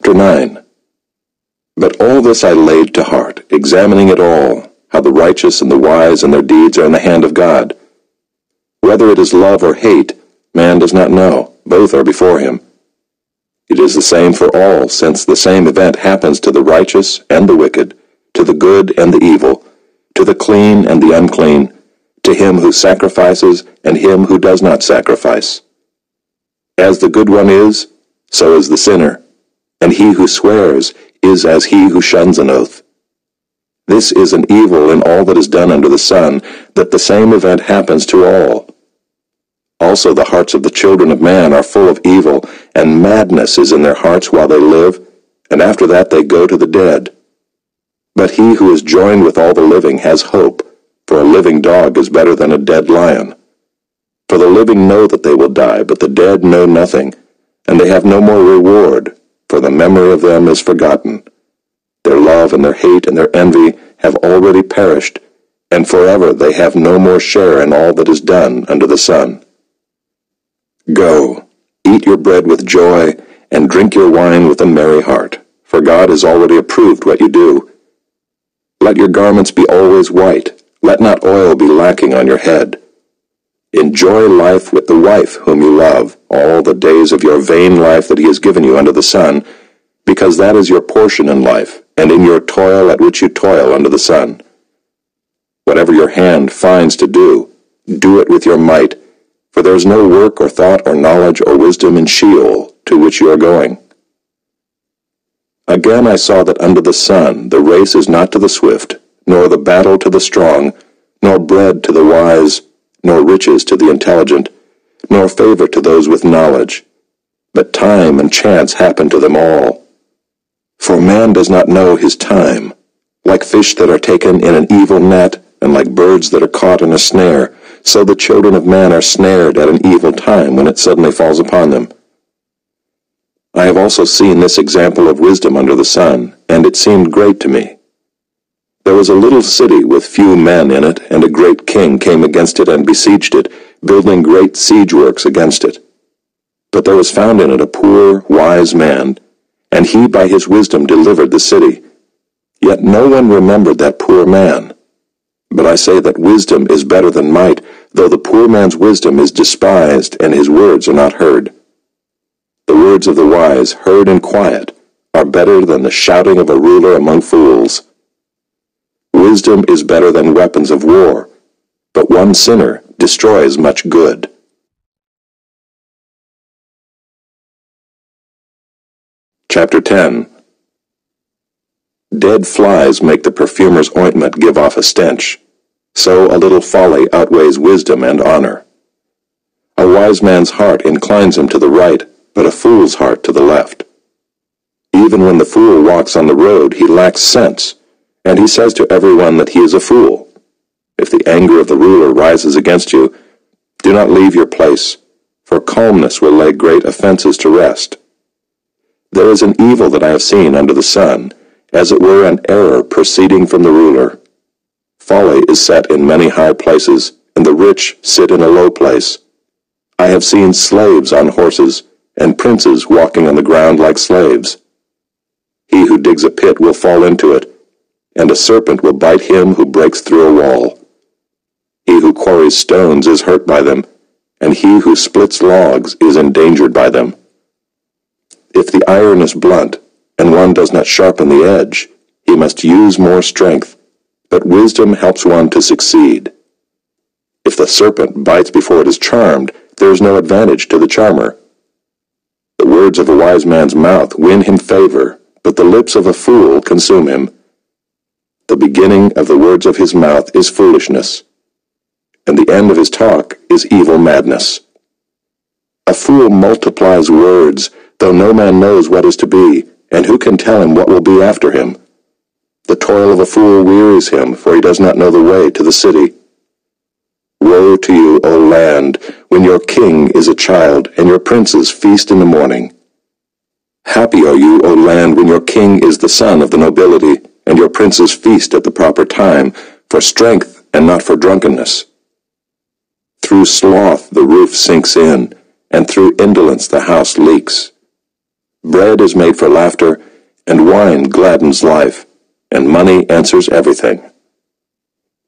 Chapter 9. But all this I laid to heart, examining it all, how the righteous and the wise and their deeds are in the hand of God. Whether it is love or hate, man does not know. Both are before him. It is the same for all, since the same event happens to the righteous and the wicked, to the good and the evil, to the clean and the unclean, to him who sacrifices and him who does not sacrifice. As the good one is, so is the sinner, and he who swears is as he who shuns an oath. This is an evil in all that is done under the sun, that the same event happens to all. Also the hearts of the children of man are full of evil, and madness is in their hearts while they live, and after that they go to the dead. But he who is joined with all the living has hope, for a living dog is better than a dead lion. For the living know that they will die, but the dead know nothing, and they have no more reward, for the memory of them is forgotten. Their love and their hate and their envy have already perished, and forever they have no more share in all that is done under the sun. Go, eat your bread with joy, and drink your wine with a merry heart, for God has already approved what you do. Let your garments be always white, let not oil be lacking on your head. Enjoy life with the wife whom you love, all the days of your vain life that he has given you under the sun, because that is your portion in life, and in your toil at which you toil under the sun. Whatever your hand finds to do, do it with your might, for there is no work or thought or knowledge or wisdom in Sheol, to which you are going. Again I saw that under the sun the race is not to the swift, nor the battle to the strong, nor bread to the wise, nor riches to the intelligent, nor favor to those with knowledge. But time and chance happen to them all. For man does not know his time. Like fish that are taken in an evil net, and like birds that are caught in a snare, so the children of man are snared at an evil time when it suddenly falls upon them. I have also seen this example of wisdom under the sun, and it seemed great to me. There was a little city with few men in it, and a great king came against it and besieged it, building great siege works against it. But there was found in it a poor, wise man, and he by his wisdom delivered the city. Yet no one remembered that poor man. But I say that wisdom is better than might, though the poor man's wisdom is despised, and his words are not heard. The words of the wise, heard in quiet, are better than the shouting of a ruler among fools. Wisdom is better than weapons of war, but one sinner destroys much good. Chapter 10. Dead flies make the perfumer's ointment give off a stench, so a little folly outweighs wisdom and honor. A wise man's heart inclines him to the right, but a fool's heart to the left. Even when the fool walks on the road, he lacks sense, and he says to everyone that he is a fool. If the anger of the ruler rises against you, do not leave your place, for calmness will lay great offenses to rest. There is an evil that I have seen under the sun, as it were an error proceeding from the ruler. Folly is set in many high places, and the rich sit in a low place. I have seen slaves on horses, and princes walking on the ground like slaves. He who digs a pit will fall into it, and a serpent will bite him who breaks through a wall. He who quarries stones is hurt by them, and he who splits logs is endangered by them. If the iron is blunt, and one does not sharpen the edge, he must use more strength, but wisdom helps one to succeed. If the serpent bites before it is charmed, there is no advantage to the charmer. The words of a wise man's mouth win him favor, but the lips of a fool consume him. The beginning of the words of his mouth is foolishness, and the end of his talk is evil madness. A fool multiplies words, though no man knows what is to be, and who can tell him what will be after him? The toil of a fool wearies him, for he does not know the way to the city. Woe to you, O land, when your king is a child, and your princes feast in the morning. Happy are you, O land, when your king is the son of the nobility, and your princes feast at the proper time, for strength and not for drunkenness. Through sloth the roof sinks in, and through indolence the house leaks. Bread is made for laughter, and wine gladdens life, and money answers everything.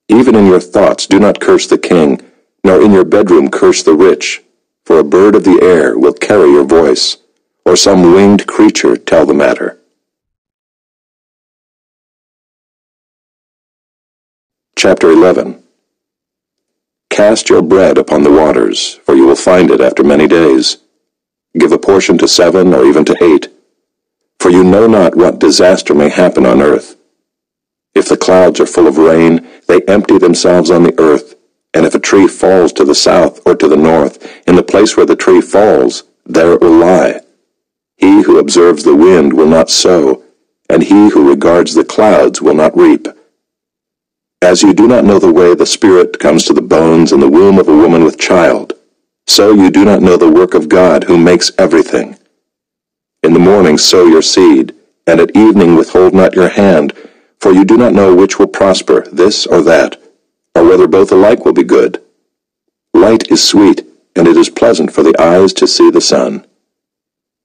Even in your thoughts do not curse the king, nor in your bedroom curse the rich, for a bird of the air will carry your voice, or some winged creature tell the matter. Chapter 11. Cast your bread upon the waters, for you will find it after many days. Give a portion to 7 or even to 8, for you know not what disaster may happen on earth. If the clouds are full of rain, they empty themselves on the earth, and if a tree falls to the south or to the north, in the place where the tree falls, there it will lie. He who observes the wind will not sow, and he who regards the clouds will not reap. As you do not know the way the Spirit comes to the bones in the womb of a woman with child, so you do not know the work of God who makes everything. In the morning sow your seed, and at evening withhold not your hand, for you do not know which will prosper, this or that, or whether both alike will be good. Light is sweet, and it is pleasant for the eyes to see the sun.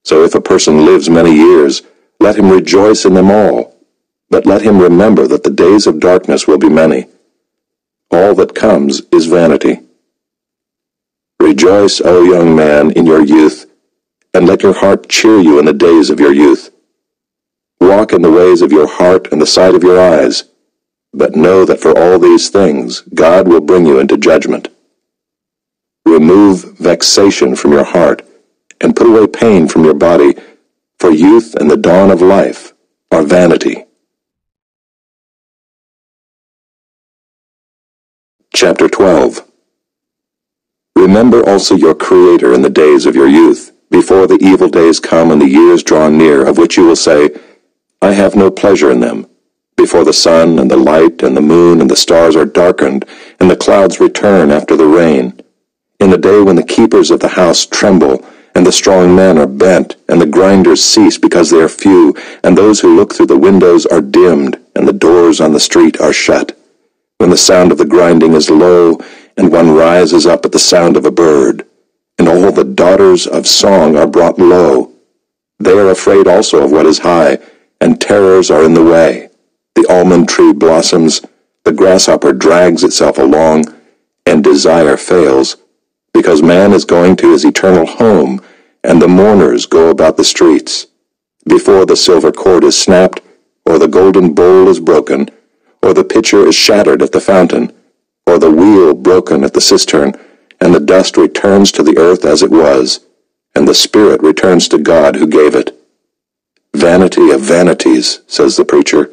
So if a person lives many years, let him rejoice in them all, but let him remember that the days of darkness will be many. All that comes is vanity. Rejoice, O young man, in your youth, and let your heart cheer you in the days of your youth. Walk in the ways of your heart and the sight of your eyes, but know that for all these things God will bring you into judgment. Remove vexation from your heart, and put away pain from your body, for youth and the dawn of life are vanity. Chapter 12. Remember also your Creator in the days of your youth, before the evil days come and the years draw near, of which you will say, I have no pleasure in them, before the sun and the light and the moon and the stars are darkened, and the clouds return after the rain, in the day when the keepers of the house tremble, and the strong men are bent, and the grinders cease because they are few, and those who look through the windows are dimmed, and the doors on the street are shut, when the sound of the grinding is low, and one rises up at the sound of a bird, and all the daughters of song are brought low. They are afraid also of what is high, and terrors are in the way. The almond tree blossoms, the grasshopper drags itself along, and desire fails, because man is going to his eternal home, and the mourners go about the streets. Before the silver cord is snapped, or the golden bowl is broken, or the pitcher is shattered at the fountain, or the wheel broken at the cistern, and the dust returns to the earth as it was, and the spirit returns to God who gave it. Vanity of vanities, says the preacher.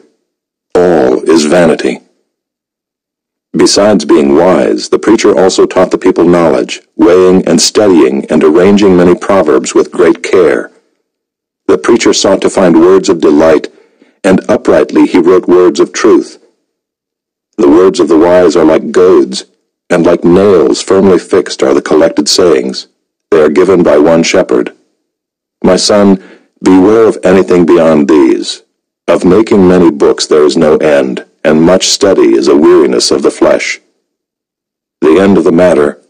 All is vanity. Besides being wise, the preacher also taught the people knowledge, weighing and studying and arranging many proverbs with great care. The preacher sought to find words of delight, and uprightly he wrote words of truth. The words of the wise are like goads, and like nails firmly fixed are the collected sayings. They are given by one shepherd. My son, beware of anything beyond these. Of making many books there is no end, and much study is a weariness of the flesh. The end of the matter,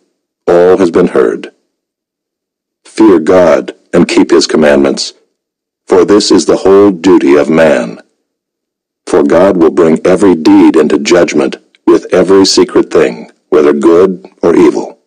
all has been heard. Fear God, and keep his commandments, for this is the whole duty of man. For God will bring every deed into judgment, with every secret thing, whether good or evil.